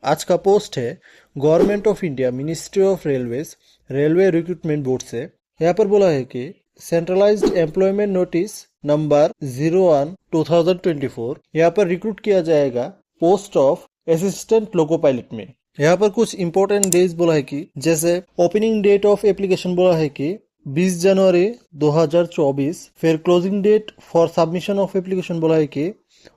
आज का पोस्ट है government of India ministry of railways railway recruitment board से। यहाँ पर बोला है कि सेंट्रलाइज्ड एम्प्लॉयमेंट नोटिस नंबर 01/2024 यहाँ पर रिक्रूट किया जाएगा post of assistant loco pilot में। यहाँ पर कुछ इंपॉर्टेंट डेज बोला है कि जैसे ओपनिंग डेट ऑफ एप्लीकेशन बोला है कि 20 जनवरी 2024। फिर closing date for submission of application बोला है कि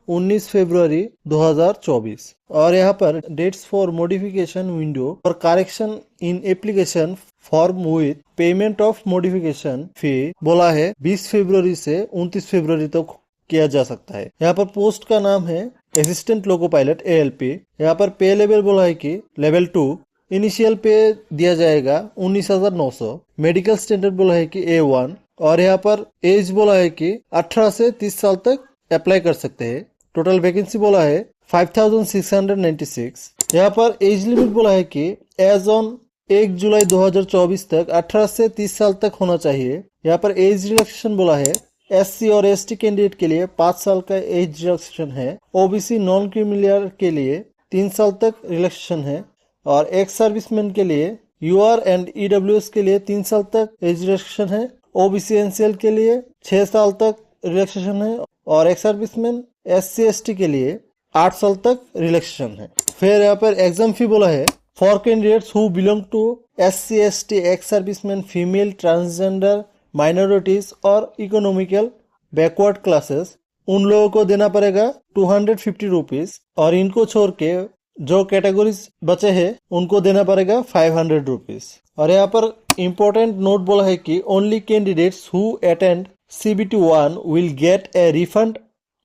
19 फरवरी 2024। और यहाँ पर डेट्स फॉर मॉडिफिकेशन विंडो और correction in application form with payment of modification fee बोला है 20 फरवरी से 29 फरवरी तक किया जा सकता है। यहाँ पर पोस्ट का नाम है असिस्टेंट लोको पायलट ALP। यहाँ पर पे लेवल बोला है कि लेवल 2। इनिशियल पे दिया जाएगा 19,900। मेडिकल स्टैंडर्ड बोला है कि A1। और यहाँ पर एज बोला है कि 18 से 30 साल तक अप्लाई कर सकते हैं। टोटल वैकेंसी बोला है 5,696। यहाँ पर एज लिमिट बोला है कि एज ऑन 1 जुलाई 2024 तक 18 से 30 साल तक होना चाहिए। यहाँ पर एज रिलैक्सेशन बोला है SC और ST कैंडिडेट के लिए 5 साल का एज रिलैक्सेशन है। OBC नॉन क्रीमिलियर के लिए 3 साल तक रिलैक्सेशन है। और एक्स सर्विसमैन के लिए UR एंड EWS के लिए 3 साल तक एज रिलैक्सेशन है। OBC NCL के लिए 6 साल तक रिलैक्सेशन है। और एक्स सर्विसमैन SC ST के लिए 8 साल तक रिलैक्सेशन है। फिर यहाँ पर एग्जाम फी बोला है for candidates who belong to SC ST ex serviceman female transgender minorities और इकोनॉमिकल बैकवर्ड क्लासेस उन लोगों को देना पड़ेगा 250 रुपीज। और इनको छोड़ के जो कैटेगरीज बचे हैं उनको देना पड़ेगा 500 रुपीज। और यहाँ पर इम्पोर्टेंट नोट बोला है कि only candidates who attend CBT1 will get a refund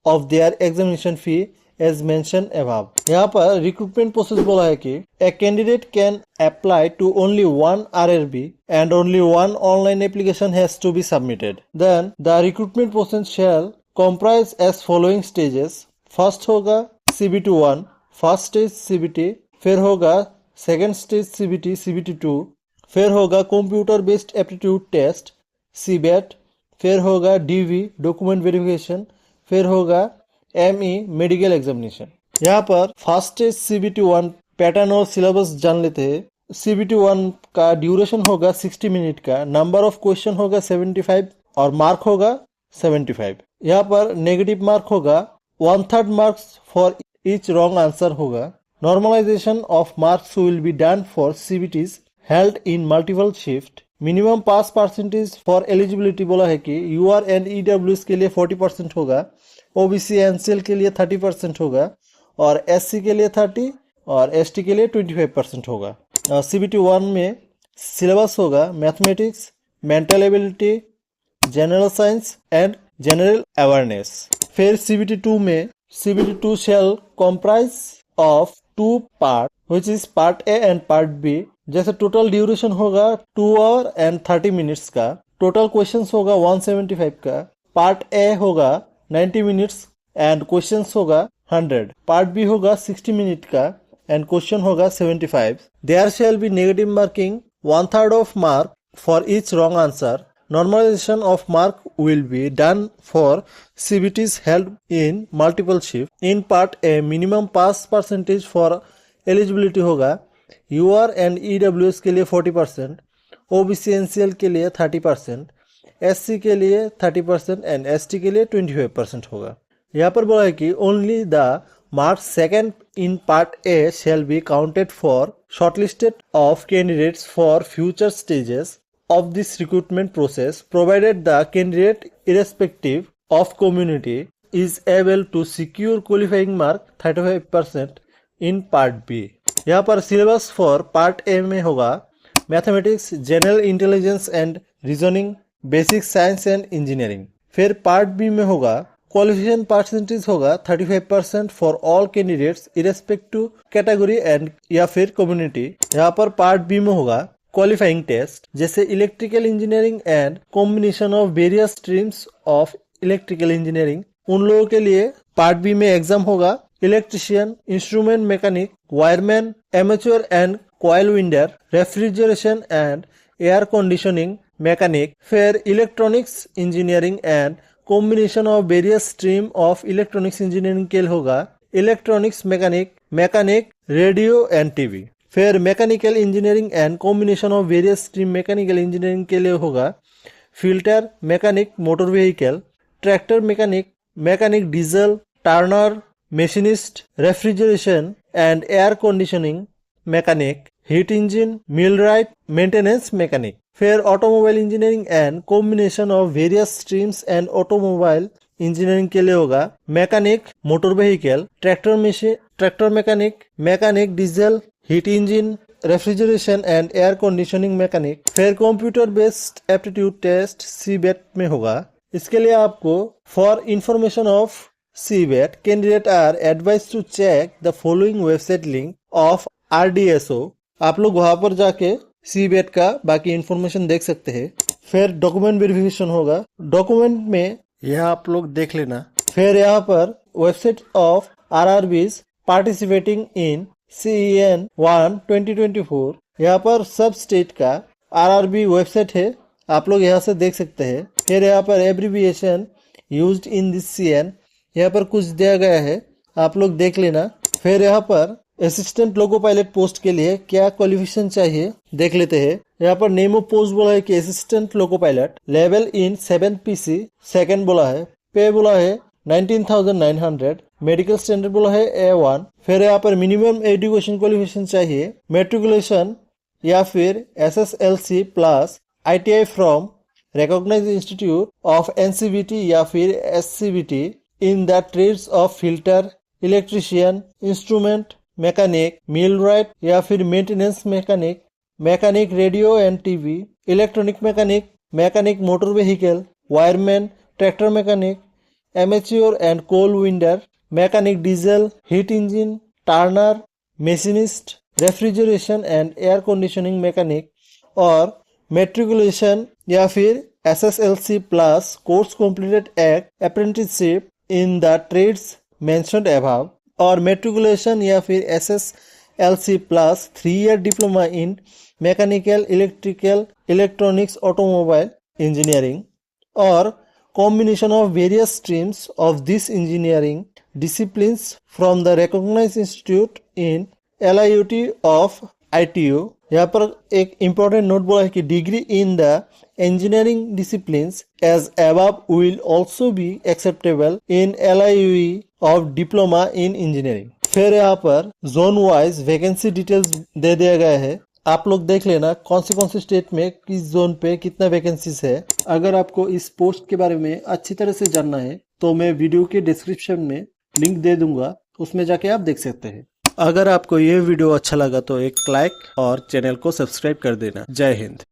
of their examination fee as mentioned above। यहाँ पर रिक्रूटमेंट प्रोसेस बोला है कि a candidate can apply to only one RRB and only one online application has to be submitted। Then the recruitment process shall comprise as following stages। First होगा CBT1 first stage CBT। फिर होगा second stage CBT CBT2। फिर होगा computer based aptitude test CBAT। फिर होगा DV document verification. फिर होगा ME medical examination. यहाँ पर फर्स्ट स्टेज CBT1 पैटर्न और सिलेबस जान लेते हैं। CBT1 का ड्यूरेशन होगा 60 मिनट का। नंबर ऑफ क्वेश्चन होगा 75 और मार्क होगा 75। यहाँ पर नेगेटिव मार्क होगा 1/3 marks for each wrong answer होगा। Normalisation of marks will be done for CBTs held in multiple shift. Minimum pass percentage for eligibility बोला है कि UR एंड EWS के लिए 40% होगा। OBC NCL के लिए 30% होगा। और SC के लिए 30 और ST के लिए 25% होगा। CBT1 में सिलेबस होगा mathematics, mental ability, general science and general awareness. फिर CBT2 में CBT2 shall comprise of 2 part which is part A and part B। जैसे टोटल ड्यूरेशन होगा 2 आवर एंड 30 मिनट्स का। टोटल क्वेश्चंस होगा 175 का। पार्ट A होगा 90 minutes and questions होगा 100। Part B होगा 60 मिनट का एंड क्वेश्चन होगा 75। There shall be negative marking 1/3 of mark for each wrong answer. Normalization of mark will be done for CBTs held in multiple shift। In part A minimum pass percentage for eligibility होगा UR and EWS के लिए 40%, OBC NCL के लिए 30%, SC के लिए 30% and ST के लिए 25% होगा। यहाँ पर बोला है कि only the marks second in part A shall be counted for shortlisted of candidates for future stages of this recruitment process provided the candidate irrespective of community is able to secure qualifying mark 35% in part B। यहाँ पर syllabus for part A में होगा mathematics, general intelligence and reasoning, basic science and engineering. फिर part B में होगा qualification percentage होगा 35% for all candidates irrespective category and या फिर कम्युनिटी। यहाँ पर पार्ट B में होगा क्वालिफाइंग टेस्ट जैसे electrical engineering and combination of various streams of electrical engineering. उन लोगों के लिए पार्ट B में एग्जाम होगा electrician, instrument mechanic, wireman, amateur and coil vendor, refrigeration and air conditioning mechanic. फिर electronics engineering and combination of various stream of electronics engineering के लिए होगा electronics mechanic, mechanic radio and TV. फिर mechanical engineering and combination of various stream mechanical engineering के लिए होगा fitter mechanic motor vehicle, tractor mechanic, mechanic diesel, turner, machinist, refrigeration and air conditioning mechanic, heat engine, millwright, maintenance mechanic. फिर automobile engineering and combination of various streams and automobile engineering के लिए होगा mechanic motor vehicle, tractor mechanic, mechanic diesel, heat engine, refrigeration and air conditioning mechanic. फिर computer based aptitude test CBAT में होगा। इसके लिए आपको for information of CBAT candidate are advise to check the following website link of RDSO। आप लोग वहां पर जाके सीबेट का बाकी इंफॉर्मेशन देख सकते हैं। फिर डॉक्यूमेंट वेरिफिकेशन होगा, डॉक्यूमेंट में यह आप लोग देख लेना। फिर यहाँ पर website of RRBs participating in CEN 1 2024, यहाँ पर सब स्टेट का RRB वेबसाइट है, आप लोग यहाँ से देख सकते हैं। फिर यहाँ पर abbreviation used in this CN, यहाँ पर कुछ दिया गया है, आप लोग देख लेना। फिर यहाँ पर असिस्टेंट लोको पायलट पोस्ट के लिए क्या क्वालिफिकेशन चाहिए देख लेते हैं। यहाँ पर नेम ऑफ पोस्ट बोला है कि assistant loco pilot, level in 7th PC, second बोला है, पे बोला है 19,900, मेडिकल स्टैंडर्ड बोला है A1। फिर यहाँ पर मिनिमम एजुकेशन क्वालिफिकेशन चाहिए, मेट्रिकुलेशन या फिर SSLC plus ITI from recognised institute of NCVT या फिर SCVT in the trades of fitter, electrician, instrument mechanic, millwright या फिर maintenance mechanic, mechanic radio and TV, electronic mechanic, mechanic motor vehicle, wireman, tractor mechanic, armature and coil winder, mechanic diesel, heat engine, turner, machinist, refrigeration and air conditioning mechanic, और matriculation या फिर SSLC plus course completed eight apprenticeship in the trades mentioned above, और matriculation या फिर SSLC plus 3 year diploma in mechanical, electrical, electronics, automobile engineering, और combination of various streams of this engineering disciplines from the recognized institute in LIUT of ITU। यहाँ पर एक important note बोला है कि degree in the engineering disciplines as above will also be acceptable in LIUE of diploma in engineering। फिर यहाँ पर zone wise vacancy details दे दिया गया है, आप लोग देख लेना कौन सी स्टेट में किस जोन पे कितना वैकेंसीज है। अगर आपको इस पोस्ट के बारे में अच्छी तरह से जानना है तो मैं वीडियो के डिस्क्रिप्शन में लिंक दे दूंगा, उसमें जाके आप देख सकते हैं। अगर आपको ये वीडियो अच्छा लगा तो एक लाइक और चैनल को सब्सक्राइब कर देना। जय हिंद।